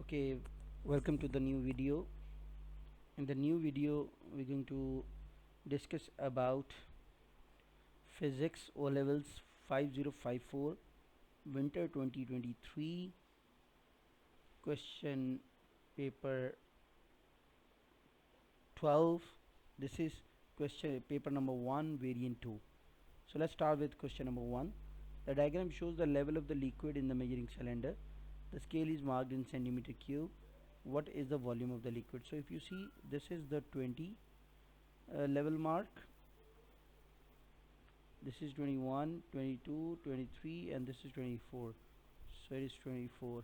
Okay, welcome to the new video. In the new video, we're going to discuss about physics O levels 5054 winter 2023 question paper 12. This is question paper number 1 variant 2. So let's start with question number 1. The diagram shows the level of the liquid in the measuring cylinder. The scale is marked in centimeter cube. What is the volume of the liquid? So if you see, this is the 20 level mark, this is 21, 22, 23, and this is 24. So it is 24.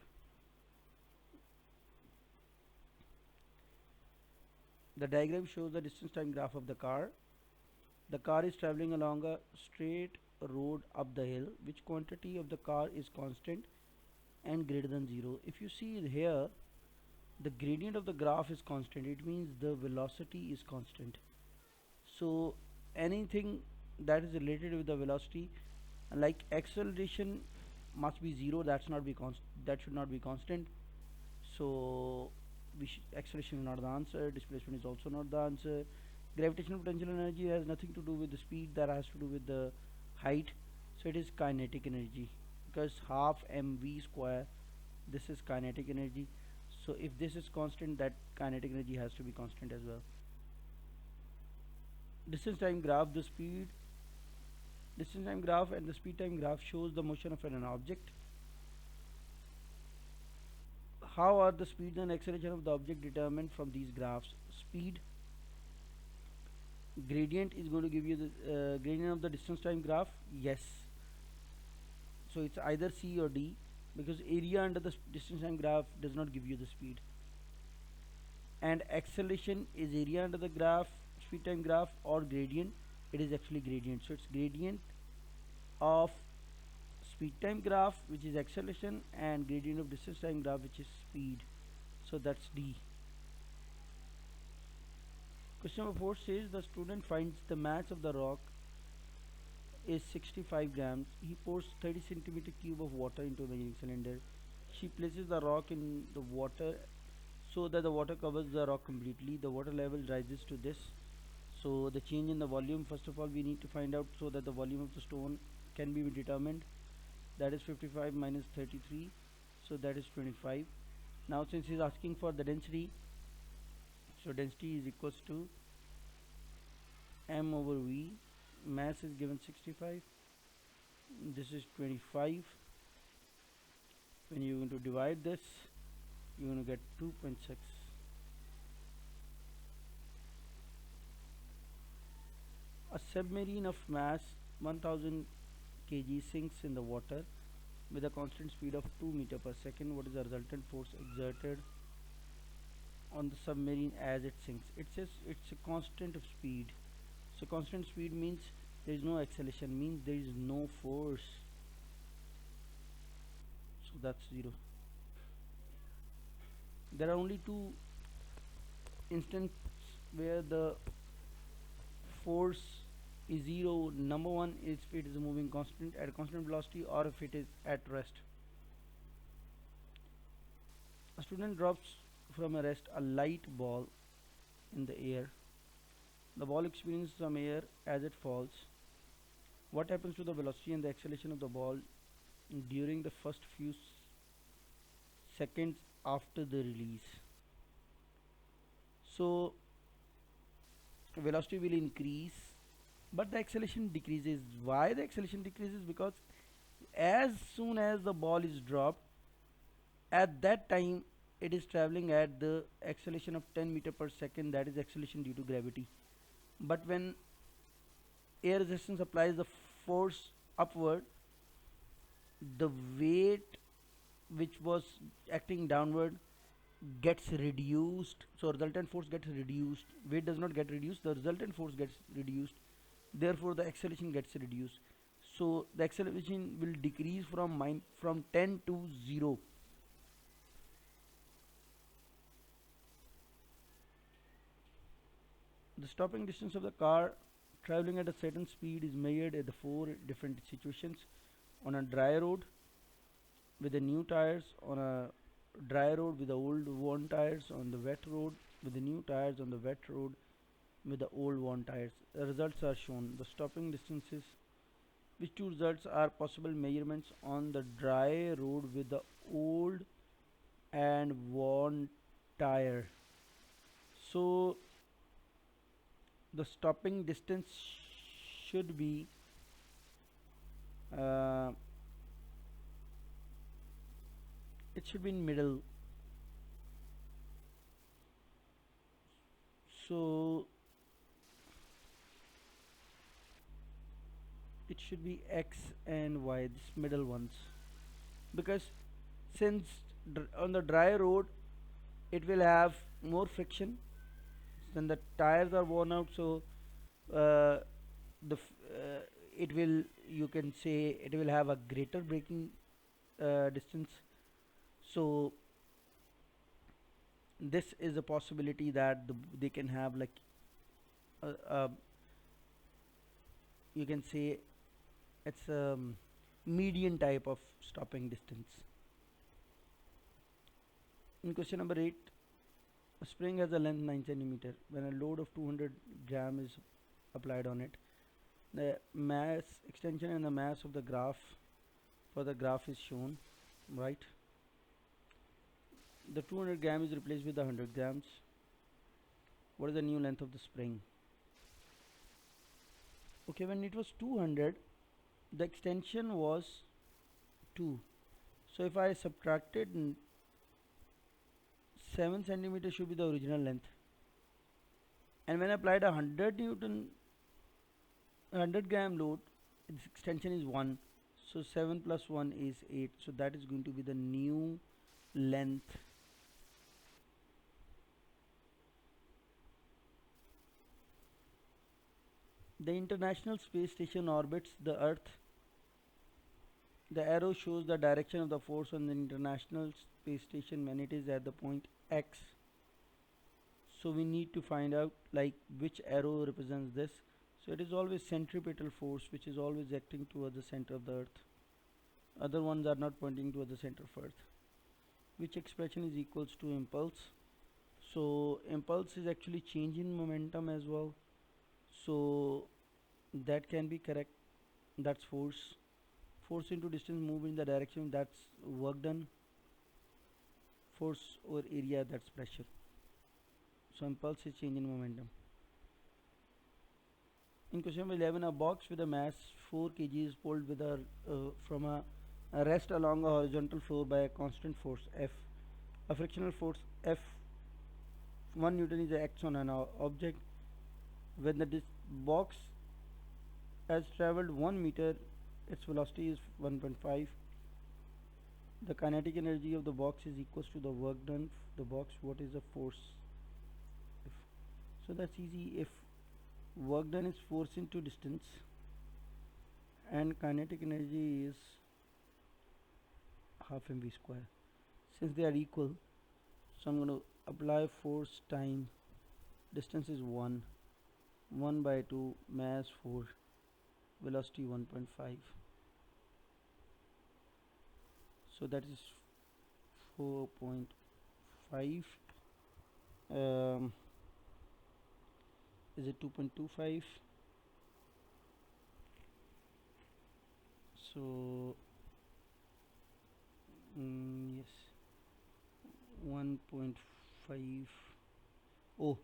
The diagram shows the distance time graph of the car. The car is traveling along a straight road up the hill. Which quantity of the car is constant and greater than 0? If you see here, the gradient of the graph is constant. It means the velocity is constant. So anything that is related with the velocity, like acceleration, must be 0. That should not be constant. So acceleration is not the answer. Displacement is also not the answer. Gravitational potential energy has nothing to do with the speed. That has to do with the height. So it is kinetic energy, because half mv square, this is kinetic energy. So if this is constant, that kinetic energy has to be constant as well. Distance time graph, distance time graph and the speed time graph shows the motion of an object. How are the speed and acceleration of the object determined from these graphs? Speed gradient is going to give you the gradient of the distance time graph. Yes, so it's either C or D, because area under the distance time graph does not give you the speed, and acceleration is area under the graph, speed time graph, or gradient. It is actually gradient, so it's gradient of speed time graph, which is acceleration, and gradient of distance time graph, which is speed. So that's D. Question number 4 says the student finds the mass of the rock is 65 grams. He pours 30 centimeter cube of water into a measuring cylinder. She places the rock in the water so that the water covers the rock completely. The water level rises to this. So the change in the volume, first of all we need to find out, so that the volume of the stone can be determined. That is 55 minus 33, so that is 25. Now since he is asking for the density, so density is equals to m over v. Mass is given 65, this is 25. When you're going to divide this, you're going to get 2.6. A submarine of mass 1000 kg sinks in the water with a constant speed of 2 meter per second. What is the resultant force exerted on the submarine as it sinks? It says it's a constant of speed. So constant speed means there is no acceleration, means there is no force. So that's 0. There are only two instances where the force is 0. Number one is if it is moving constant at a constant velocity, or if it is at rest. A student drops from a rest a light ball in the air. The ball experiences some air as it falls. What happens to the velocity and the acceleration of the ball during the first few seconds after the release? So velocity will increase, but the acceleration decreases. Why the acceleration decreases? Because as soon as the ball is dropped, at that time it is traveling at the acceleration of 10 meter per second. That is acceleration due to gravity. But when air resistance applies the force upward, the weight which was acting downward gets reduced, so resultant force gets reduced. Weight does not get reduced, the resultant force gets reduced, therefore the acceleration gets reduced. So the acceleration will decrease from 10 to 0. The stopping distance of the car traveling at a certain speed is measured at the 4 different situations: on a dry road, with the new tires, on a dry road with the old worn tires on the wet road, with the new tires on the wet road with the old worn tires. The results are shown. The stopping distances, which two results are possible measurements on the dry road with the old and worn tire. So the stopping distance should be uh, it should be in middle. So it should be x and y, this middle ones, because since on the dry road it will have more friction, then the tires are worn out, so uh, it will, you can say, it will have a greater braking distance. So this is a possibility that they can have like a, you can say it's a median type of stopping distance. In question number 8, a spring has a length 9 centimeter. When a load of 200 gram is applied on it, the mass extension and the mass of the graph for the graph is shown, right? The 200 gram is replaced with the 100 grams. What is the new length of the spring? Okay, when it was 200, the extension was 2. So if I subtracted 7 centimeter should be the original length, and when I applied a 100 gram load, its extension is 1, so 7 plus 1 is 8, so that is going to be the new length. The International Space Station orbits the Earth. The arrow shows the direction of the force on the International Space Station when it is at the point X. So we need to find out like which arrow represents this. So it is always centripetal force, which is always acting towards the center of the Earth. Other ones are not pointing towards the center of Earth. Which expression is equals to impulse? So impulse is actually change in momentum as well, so that can be correct. That's force. Force into distance moved in the direction, that's work done. Force over area, that's pressure. So impulse is change in momentum. In question number 11, a box with a mass 4 kg is pulled with from a rest along a horizontal floor by a constant force F. A frictional force F 1 Newton is the X on an object. When the box has traveled 1 meter, its velocity is 1.5. The kinetic energy of the box is equals to the work done the box. What is the force? So that's easy. If work done is force into distance and kinetic energy is half mv square, since they are equal, so I'm going to apply force time distance is 1 by 2, mass 4, velocity 1.5, so that is 4.5. Is it 2.25? So yes, 1.5. Oh,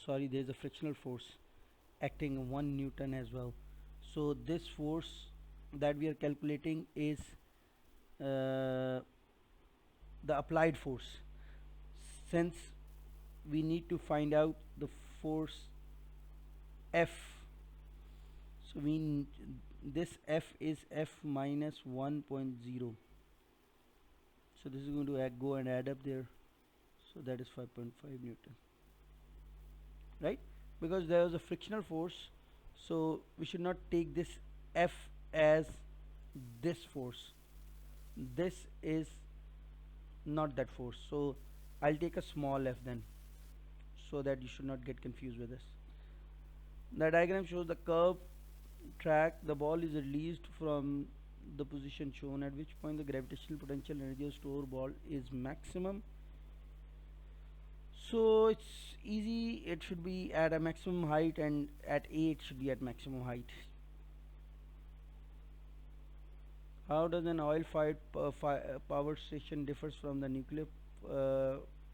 sorry, there is a frictional force acting 1 Newton as well. So this force that we are calculating is the applied force, since we need to find out the force F. So this F is F minus 1.0, so this is going to go and add up there, so that is 5.5 Newton, right? Because there was a frictional force, so we should not take this F as this force. This is not that force, so I'll take a small f then, so that you should not get confused with this. The diagram shows the curved track. The ball is released from the position shown at which point the gravitational potential energy of store ball is maximum. So it's easy, it should be at a maximum height, and at A it should be at maximum height. How does an oil-fired power station differs from the nuclear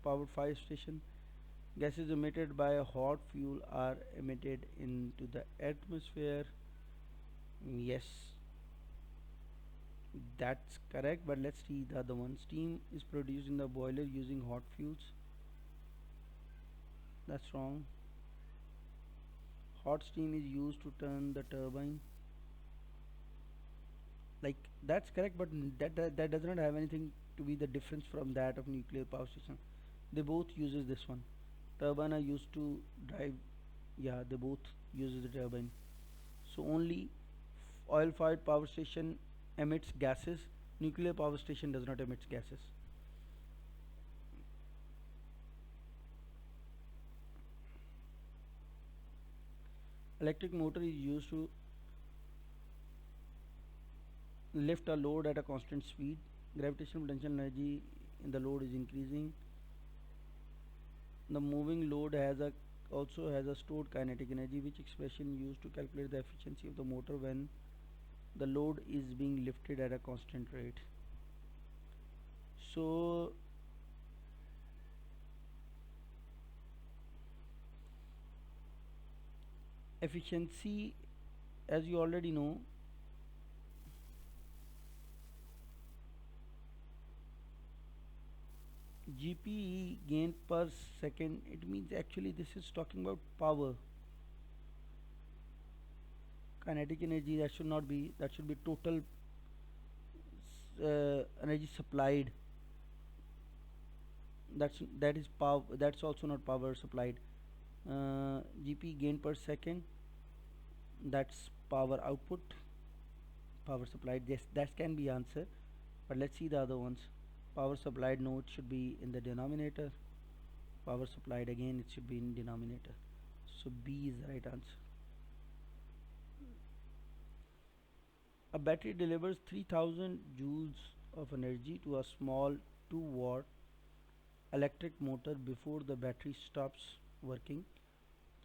powered fire station? Gases emitted by a hot fuel are emitted into the atmosphere. Yes, that's correct, but let's see the other one. Steam is produced in the boiler using hot fuels. That's wrong. Hot steam is used to turn the turbine. Like, that's correct, but that does not have anything to be the difference from that of nuclear power station. They both uses this one. Turbine are used to drive. Yeah, they both uses the turbine. So only oil fired power station emits gases. Nuclear power station does not emit gases. Electric motor is used to lift a load at a constant speed. Gravitational potential energy in the load is increasing. The moving load also has a stored kinetic energy, which expression used to calculate the efficiency of the motor when the load is being lifted at a constant rate. So efficiency, as you already know, GPE gain per second, it means actually this is talking about power. Kinetic energy, that should not be, that should be total energy supplied. That is power, that's also not power supplied. GP gain per second, that's power output. Power supplied, yes, that can be answer, but let's see the other ones. Power supplied, no, it should be in the denominator. Power supplied, again it should be in denominator. So B is the right answer. A battery delivers 3000 joules of energy to a small 2-watt electric motor before the battery stops working.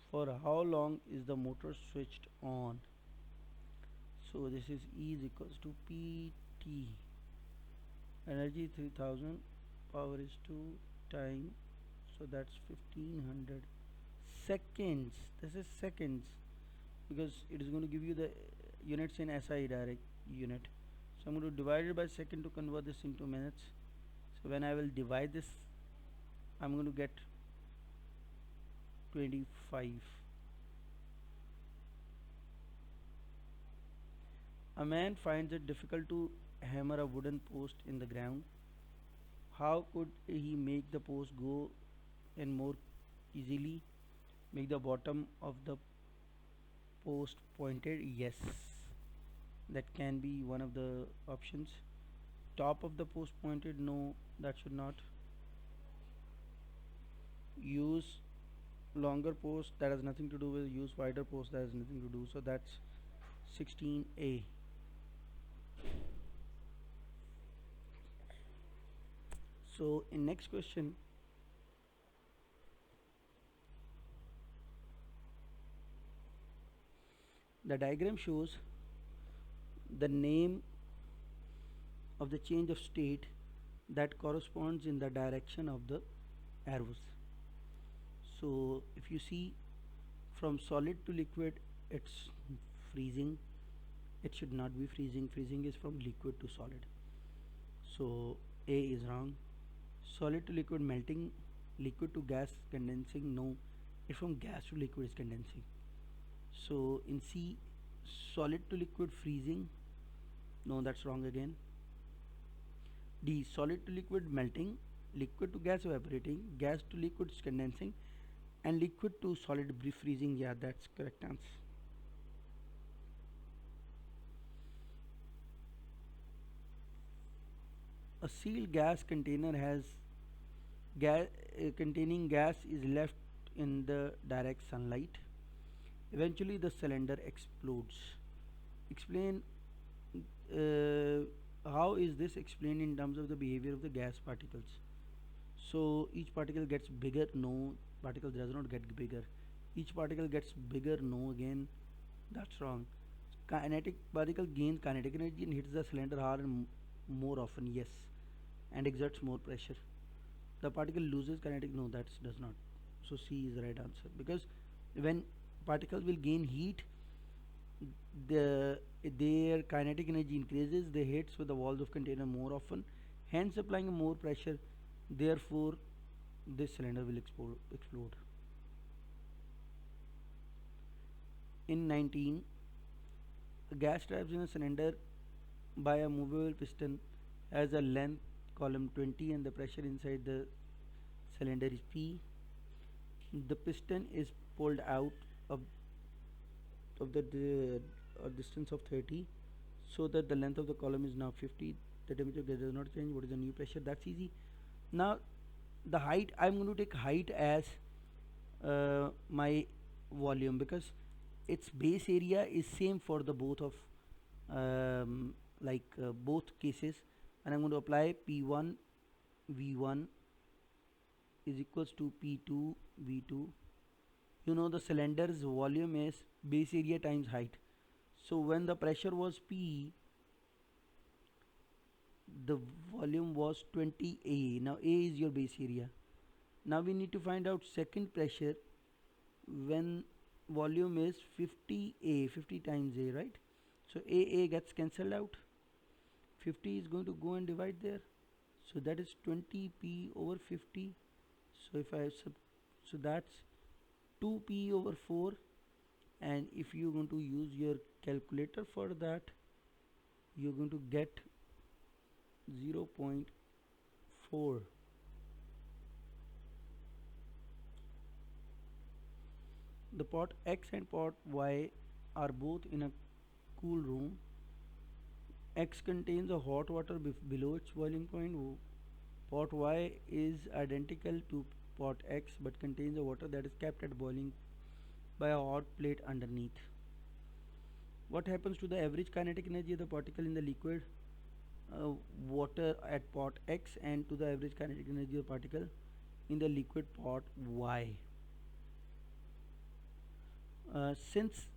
For how long is the motor switched on? So this is E is equals to PT. Energy 3000, power is 2 time, so that's 1500 seconds. This is seconds because it is going to give you the units in SI direct unit. So I'm going to divide it by second to convert this into minutes. So when I will divide this, I'm going to get 25. A man finds it difficult to hammer a wooden post in the ground. How could he make the post go in more easily? Make the bottom of the post pointed. Yes, that can be one of the options. Top of the post pointed. No, that should not. Use longer post, that has nothing to do with. Use wider post, that has nothing to do. So that's 16A. So in next question, the diagram shows the name of the change of state that corresponds in the direction of the arrows. So if you see, from solid to liquid, it's freezing. It should not be freezing. Freezing is from liquid to solid. So A is wrong. Solid to liquid, melting. Liquid to gas, condensing. No, it's from gas to liquid is condensing. So in C, solid to liquid, freezing. No, that's wrong again. D, solid to liquid, melting. Liquid to gas, evaporating. Gas to liquid is condensing, and liquid to solid freezing. Yeah, that's correct answer. A sealed gas container has containing gas is left in the direct sunlight. Eventually the cylinder explodes. Explain how is this explained in terms of the behavior of the gas particles? So each particle gets bigger, no, particle does not get bigger. Each particle gets bigger, no, again, that's wrong. Kinetic particle gains kinetic energy and hits the cylinder hard and more often, yes, and exerts more pressure. The particle loses kinetic, no, that does not. So C is the right answer, because when particles will gain heat, the their kinetic energy increases, they hits with the walls of container more often, hence applying more pressure, therefore this cylinder will explode. In 19, a gas trapped in a cylinder by a movable piston has a length column 20 and the pressure inside the cylinder is P. The piston is pulled out of, of the a distance of 30, so that the length of the column is now 50. The temperature does not change. What is the new pressure? That's easy. Now the height, I'm going to take height as my volume, because its base area is same for the both of both cases, and I'm going to apply P1 V1 is equals to P2 V2. You know the cylinder's volume is base area times height. So when the pressure was P, the volume was 20 A. Now A is your base area. Now we need to find out second pressure when volume is 50 A, 50 times A, right? So A gets cancelled out. 50 is going to go and divide there. So that is 20 P over 50. So if I so that's 2 P over 4, and if you're going to use your calculator for that, you're going to get 0.4. The pot X and pot Y are both in a cool room. X contains a hot water below its boiling point. Pot Y is identical to pot X but contains a water that is kept at boiling by a hot plate underneath. What happens to the average kinetic energy of the particle in the liquid water at pot X, and to the average kinetic energy of the particle in the liquid pot Y? Since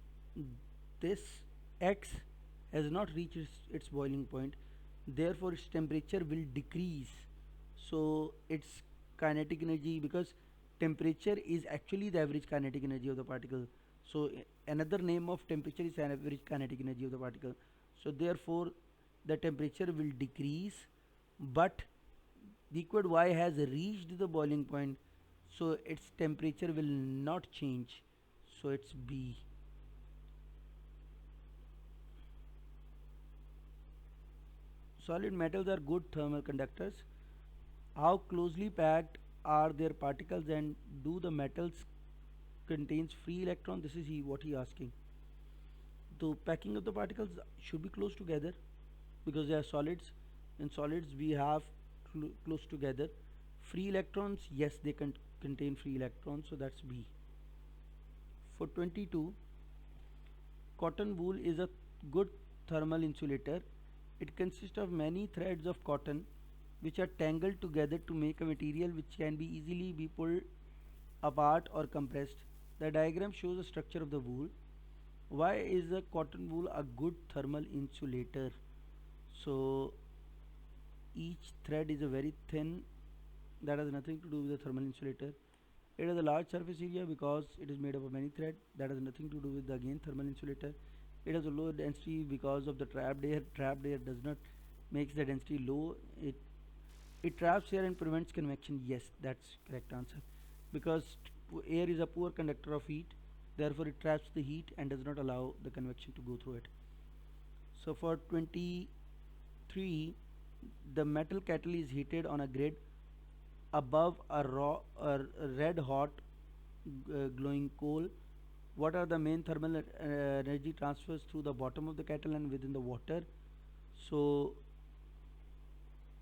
this X has not reached its boiling point, therefore its temperature will decrease. So its kinetic energy, because temperature is actually the average kinetic energy of the particle, so another name of temperature is an average kinetic energy of the particle. So therefore the temperature will decrease, but liquid Y has reached the boiling point, so its temperature will not change, so it's B. Solid metals are good thermal conductors. How closely packed are their particles, and do the metals contains free electron? This is what he asking. The packing of the particles should be close together because they are solids. In solids we have close together. Free electrons, yes, they contain free electrons, so that's B. For 22, cotton wool is a good thermal insulator. It consists of many threads of cotton which are tangled together to make a material which can be easily be pulled apart or compressed. The diagram shows the structure of the wool. Why is the cotton wool a good thermal insulator? So each thread is a very thin, that has nothing to do with the thermal insulator. It has a large surface area because it is made up of many threads, that has nothing to do with the again thermal insulator. It has a low density because of the trapped air. Trapped air does not makes the density low. It traps air and prevents convection. Yes, that's correct answer, because air is a poor conductor of heat, therefore it traps the heat and does not allow the convection to go through it. So for 23, the metal kettle is heated on a grid above a red hot glowing coal. What are the main thermal energy transfers through the bottom of the kettle and within the water? So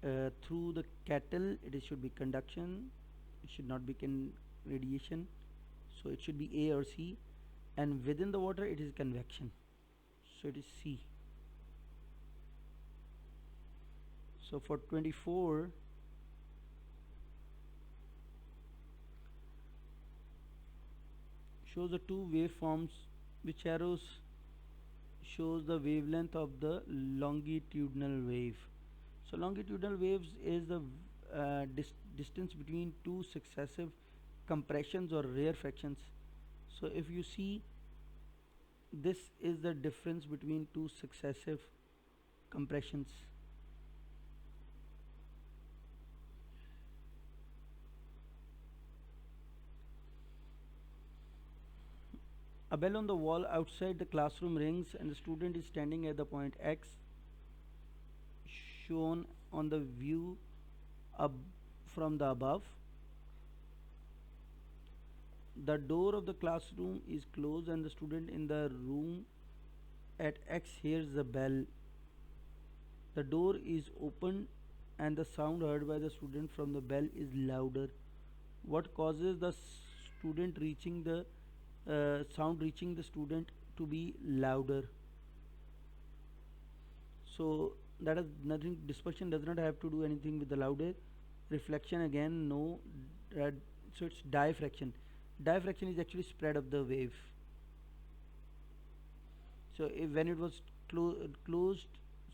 through the kettle it should be conduction, it should not be radiation, so it should be A or C, and within the water it is convection, so it is C. So for 24, shows the two waveforms which arrows shows the wavelength of the longitudinal wave. So longitudinal waves is the distance between two successive compressions or rarefactions. So if you see, this is the difference between two successive compressions. A bell on the wall outside the classroom rings and the student is standing at the point X shown on the view from the above. The door of the classroom is closed and the student in the room at X hears the bell. The door is opened and the sound heard by the student from the bell is louder. What causes the student reaching the sound reaching the student to be louder? So that is nothing. Dispersion does not have to do anything with the louder. Reflection again, no. So it's diffraction. Diffraction is actually spread of the wave. So if when it was closed,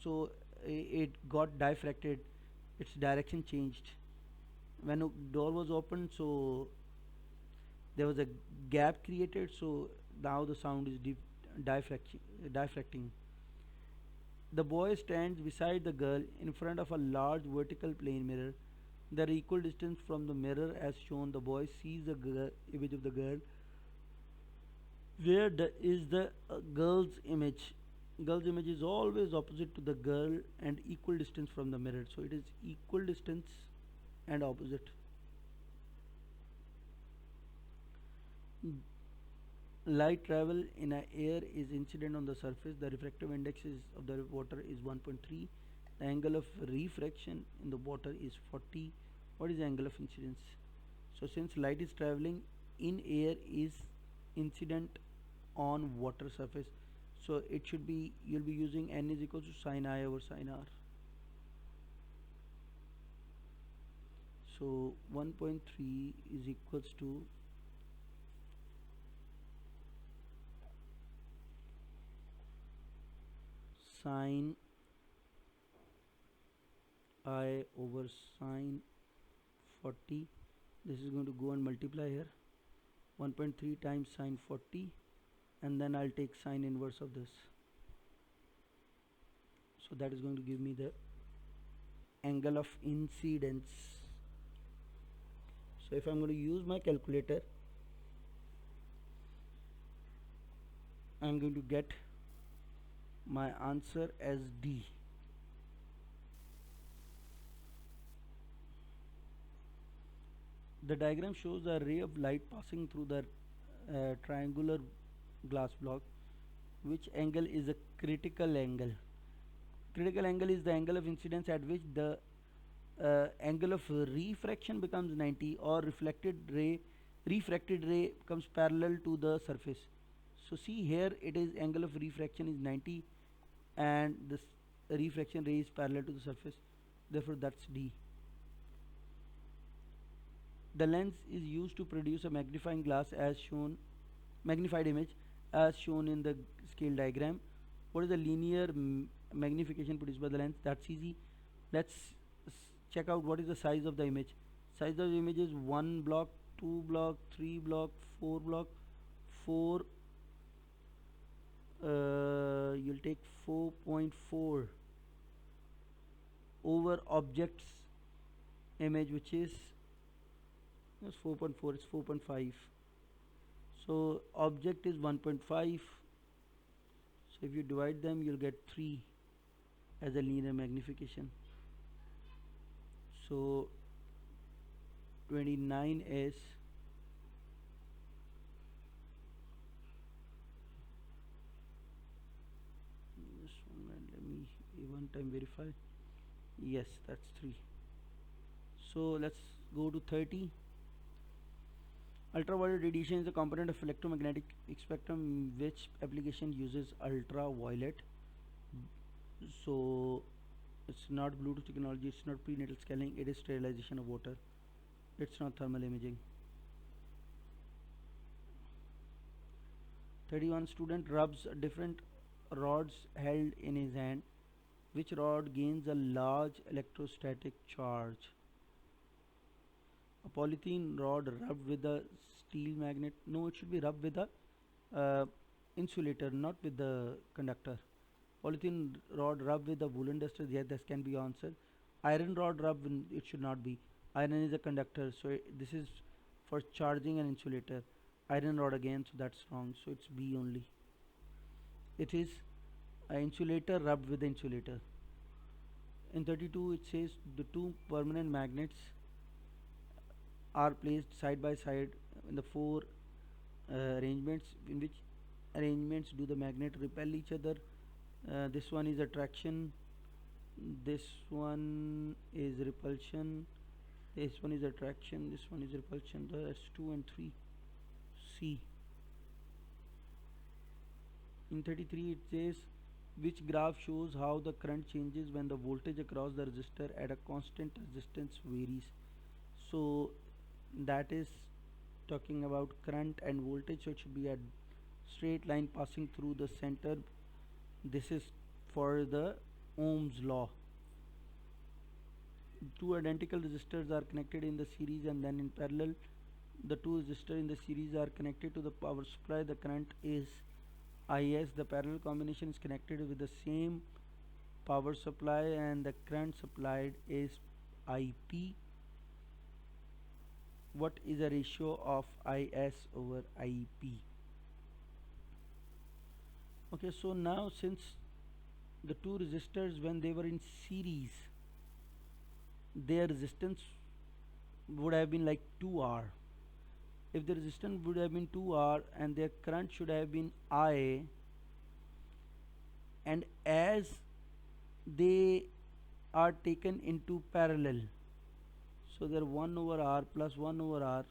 so it got diffracted, its direction changed. When a door was opened, so there was a gap created, so now the sound is diffracting. The boy stands beside the girl in front of a large vertical plane mirror. They are equal distance from the mirror as shown. The boy sees the image of the girl. Where is the girl's image? Girl's image is always opposite to the girl and equal distance from the mirror. So it is equal distance and opposite. Light travel in a air is incident on the surface. The refractive index of the water is 1.3. The angle of refraction in the water is 40. What is the angle of incidence? So since light is traveling in air is incident on water surface, so it should be, you'll be using n is equal to sin I over sin r. So 1.3 is equals to sin I over sin 40. This is going to go and multiply here. 1.3 times sin 40, and then I'll take sine inverse of this. So that is going to give me the angle of incidence. So if I'm going to use my calculator, I'm going to get my answer as D. The diagram shows a ray of light passing through the triangular glass block. Which angle is a critical angle? Critical angle is the angle of incidence at which the angle of refraction becomes 90 or refracted ray comes parallel to the surface. So see here, it is angle of refraction is 90 and this refraction ray is parallel to the surface, therefore that's D. The lens is used to produce a magnifying glass as shown, magnified image as shown in the scale diagram. What is the linear magnification produced by the lens? That's easy. Let's check out what is the size of the image. Size of the image is 1 block, 2 block, 3 block, 4 block, 4. You'll take 4.4 over objects image, which is 4.4, it's 4.5. So object is 1.5. So if you divide them, you'll get 3 as a linear magnification. So 29 is this one. Let me one time verify. Yes, that's 3. So let's go to 30. Ultraviolet radiation is a component of electromagnetic spectrum which application uses ultraviolet. So It's not Bluetooth technology, it's not prenatal scaling, it is sterilization of water. It's not thermal imaging. 31 student rubs different rods held in his hand. Which rod gains a large electrostatic charge? A polythene rod rubbed with a steel magnet. No, it should be rubbed with a uh, insulator, not with the conductor. Polythene rod rubbed with a woolen duster. Yeah, this can be answered. Iron rod rubbed, it should not be. Iron is a conductor, so this is for charging an insulator. Iron rod again, so that's wrong. So it's B only. It is an insulator rubbed with the insulator. In 32, it says the two permanent magnets are placed side by side in the four arrangements. In which arrangements do the magnet repel each other? This one is attraction, this one is repulsion, this one is attraction, this one is repulsion. That's 2 and 3. C. In 33 it says which graph shows how the current changes when the voltage across the resistor at a constant resistance varies. So that is talking about current and voltage, so it should be a straight line passing through the center. This is for the Ohm's law. Two identical resistors are connected in the series and then in parallel. The two resistors in the series are connected to the power supply. The current is IS. The parallel combination is connected with the same power supply and the current supplied is IP. What is the ratio of IS over IP? Okay, so now since the two resistors, when they were in series, their resistance would have been like 2R. If the resistance would have been 2R and their current should have been I, and as they are taken into parallel, so they're 1 over R plus 1 over R,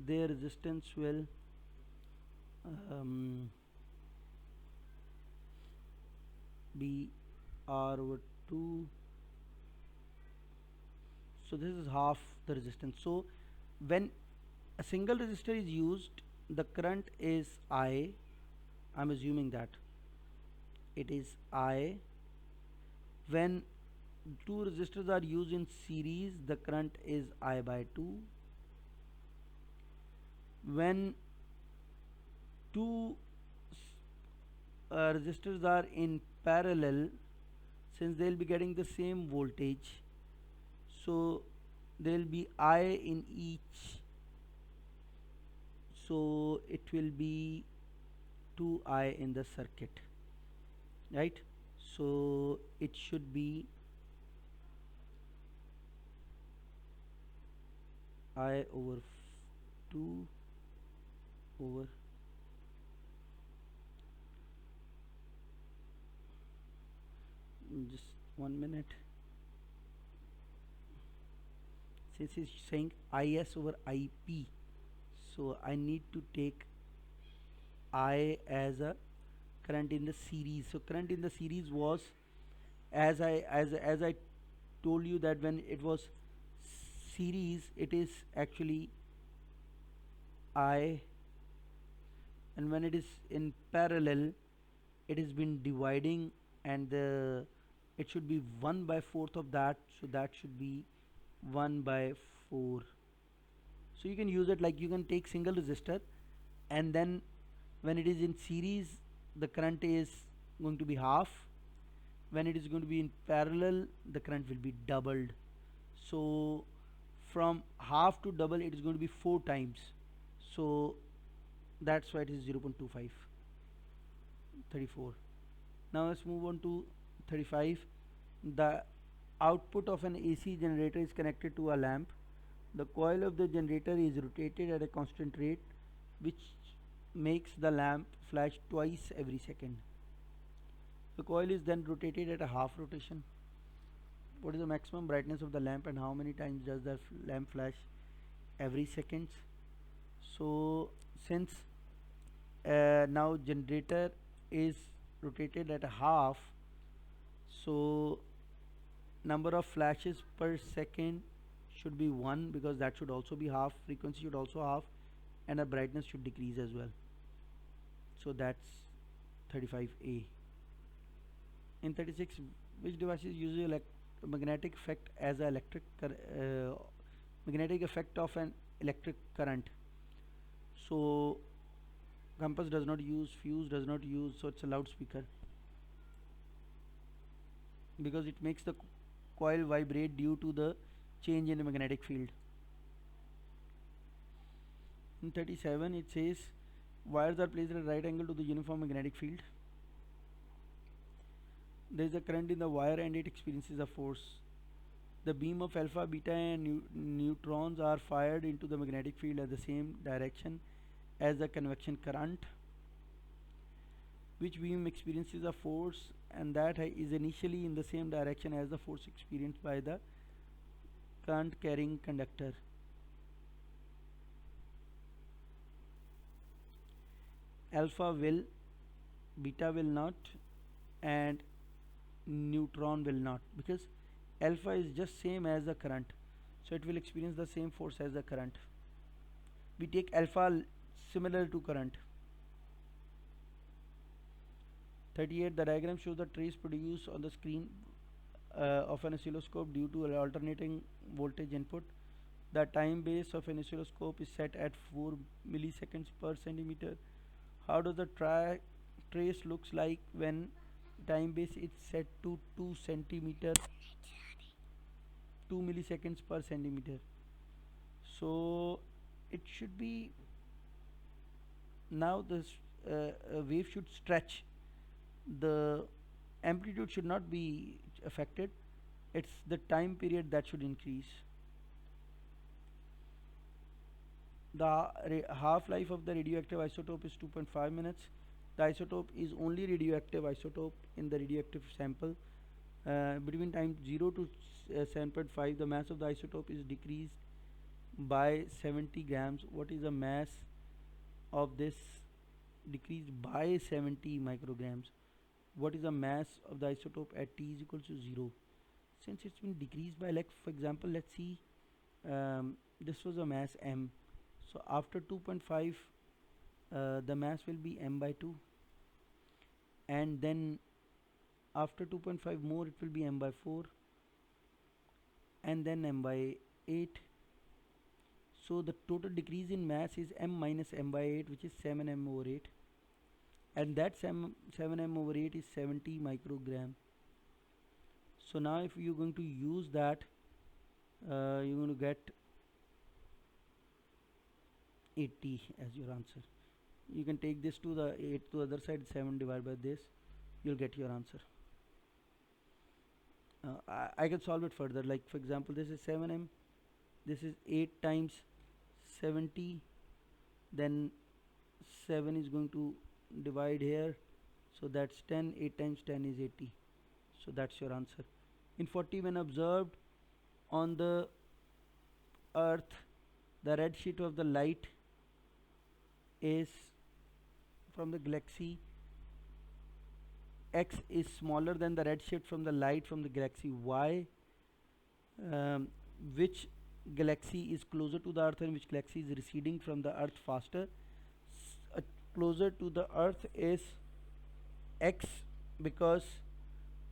their resistance will be R over 2. So this is half the resistance. So when a single resistor is used, the current is I. I'm assuming that it is I. When two resistors are used in series, the current is I by 2. When two resistors are in parallel, since they'll be getting the same voltage, so there will be I in each, so it will be 2I in the circuit, right? So it should be I over 2 over just 1 minute. Since it's saying IS over IP, so I need to take I as a current in the series. So current in the series was, as I told you, that when it was series it is actually I, and when it is in parallel it has been dividing, and it should be 1 by 4th of that, so that should be 1 by 4. So you can use it like you can take single resistor, and then when it is in series the current is going to be half. When it is going to be in parallel, the current will be doubled. So from half to double it is going to be 4 times, so that's why it is 0.25. 34. Now let's move on to 35. The output of an AC generator is connected to a lamp. The coil of the generator is rotated at a constant rate, which makes the lamp flash twice every second. The coil is then rotated at a half rotation. What is the maximum brightness of the lamp and how many times does the lamp flash every second? So since now generator is rotated at a half, so number of flashes per second should be 1, because that should also be half, frequency should also half, and the brightness should decrease as well. So that's 35A. In 36, which devices use magnetic effect as a magnetic effect of an electric current? So compass does not use, fuse does not use, so it's a loudspeaker, because it makes the coil vibrate due to the change in the magnetic field. In 37 it says wires are placed at a right angle to the uniform magnetic field. There is a current in the wire and it experiences a force. The beam of alpha, beta and neutrons are fired into the magnetic field at the same direction as the convection current. Which beam experiences a force, and that is initially in the same direction as the force experienced by the current carrying conductor? Alpha will, beta will not, and neutron will not, because alpha is just same as the current, so it will experience the same force as the current. We take alpha similar to current. 38. The diagram shows the trace produced on the screen of an oscilloscope due to alternating voltage input. The time base of an oscilloscope is set at 4 milliseconds per centimeter. How does the trace looks like when time base is set to 2 centimeter, 2 milliseconds per centimeter? So it should be, now this wave should stretch, the amplitude should not be affected, it's the time period that should increase. The half-life of the radioactive isotope is 2.5 minutes. The isotope is only radioactive isotope in the radioactive sample. Between time 0 to 7.5, the mass of the isotope is decreased by 70 grams. What is the mass of this decreased by 70 micrograms? What is the mass of the isotope at T is equal to 0? Since it's been decreased by, like for example, let's see, this was a mass m, so after 2.5 the mass will be m by 2, and then after 2.5 more it will be m by 4, and then m by 8. So the total decrease in mass is m minus m by 8, which is 7m over 8, and that 7m over 8 is 70 microgram. So now if you're going to use that, you're going to get 80 as your answer. You can take this to the 8 to the other side, 7 divided by this, you'll get your answer. I can solve it further, like for example this is 7m, this is 8 times 70, then 7 is going to divide here, so that's 10, 8 times 10 is 80, so that's your answer. In 40, when observed on the earth, the red sheet of the light is from the galaxy X is smaller than the red shift from the light from the galaxy Y. Which galaxy is closer to the earth and which galaxy is receding from the earth faster? Closer to the earth is X, because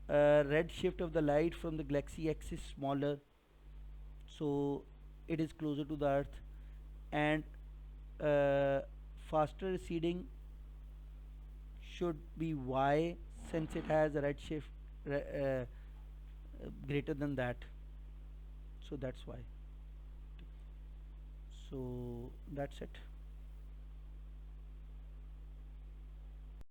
red shift of the light from the galaxy X is smaller, so it is closer to the earth, and faster receding should be Y, since it has a red shift greater than that, so that's why. So that's it.